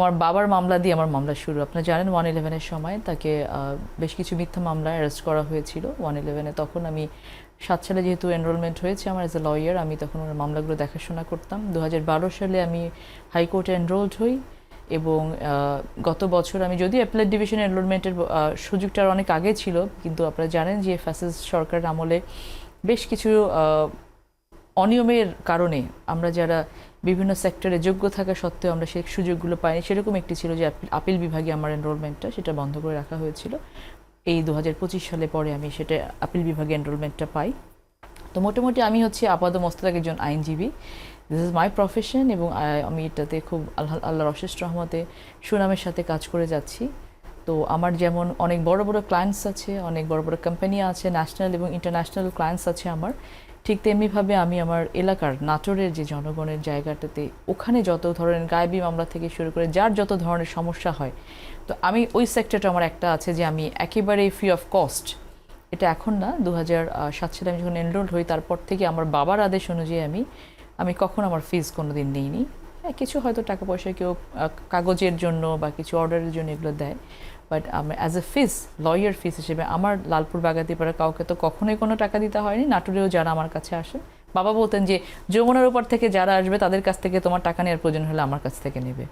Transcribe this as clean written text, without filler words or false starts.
আমার বাবার মামলা দিয়ে আমার মামলা শুরু। আপনারা জানেন 111-এর সময় তাকে বেশ কিছু মিথ্যা মামলায় অ্যারেস্ট করা হয়েছিল 111-এ। তখন আমি 7 সালে যেহেতু এনরোলমেন্ট হয়েছে আমার অ্যাজ এ লয়ার, আমি তখন ওর মামলাগুলো দেখাশোনা করতাম। 2012 সালে আমি হাইকোর্টে এনরোলড হই এবং গত বছর আমি যদিও অ্যাপেলেট ডিভিশনে এনরোলমেন্টের সুযোগটা অনেক আগে ছিল, কিন্তু আপনারা জানেন যে ফ্যাসিস সরকারের আমলে বেশ কিছু অনিয়মের কারণে আমরা যারা বিভিন্ন সেক্টরে যোগ্য থাকা সত্ত্বেও আমরা সেই সুযোগগুলো পাইনি, সেরকম একটি ছিল যে আপিল বিভাগে আমার এনরোলমেন্টটা সেটা বন্ধ করে রাখা হয়েছিল। এই 2025 সালে পরে আমি সেটা আপিল বিভাগে এনরোলমেন্টটা পাই। তো মোটামুটি আমি হচ্ছে আপাদমস্তক একজন আইনজীবী। দিস ইজ মাই প্রফেশন এবং আমি এটাতে খুব আল্লাহর অশেষ রহমতে সুনামের সাথে কাজ করে যাচ্ছি। তো আমার যেমন অনেক বড় বড় ক্লায়েন্টস আছে, অনেক বড় বড় কোম্পানি আছে, ন্যাশনাল এবং ইন্টারন্যাশনাল ক্লায়েন্টস আছে আমার, ঠিক তেমনিভাবে আমি আমার এলাকার নাটোরের যে জনগণের জায়গাটাতে ওখানে যত ধরনের গায়েবী মামলা থেকে শুরু করে যার যত ধরনের সমস্যা হয়, তো আমি ওই সেক্টরটা আমার একটা আছে যে আমি একেবারেই ফ্রি অফ কস্ট, এটা এখন না, 2007 সালে আমি যখন এনরোল হই তারপর থেকে আমার বাবার আদেশ অনুযায়ী আমি কখন আমার ফিজ কোনো দিন নিইনি। হ্যাঁ, কিছু হয়তো টাকা পয়সা কেউ কাগজের জন্য বা কিছু অর্ডারের জন্য এগুলো দেয়, বাট আমি অ্যাজ এ ফিস, লয়ার ফিস হিসেবে আমার লালপুর বাগাতিপাড়া কাউকে তো কখনোই কোনো টাকা দিতে হয়নি। নাটোরেও যারা আমার কাছে আসেন, বাবা বলতেন যে যমুনার উপর থেকে যারা আসবে তাদের কাছ থেকে তোমার টাকা নেওয়ার প্রয়োজন হলে আমার কাছ থেকে নেবে।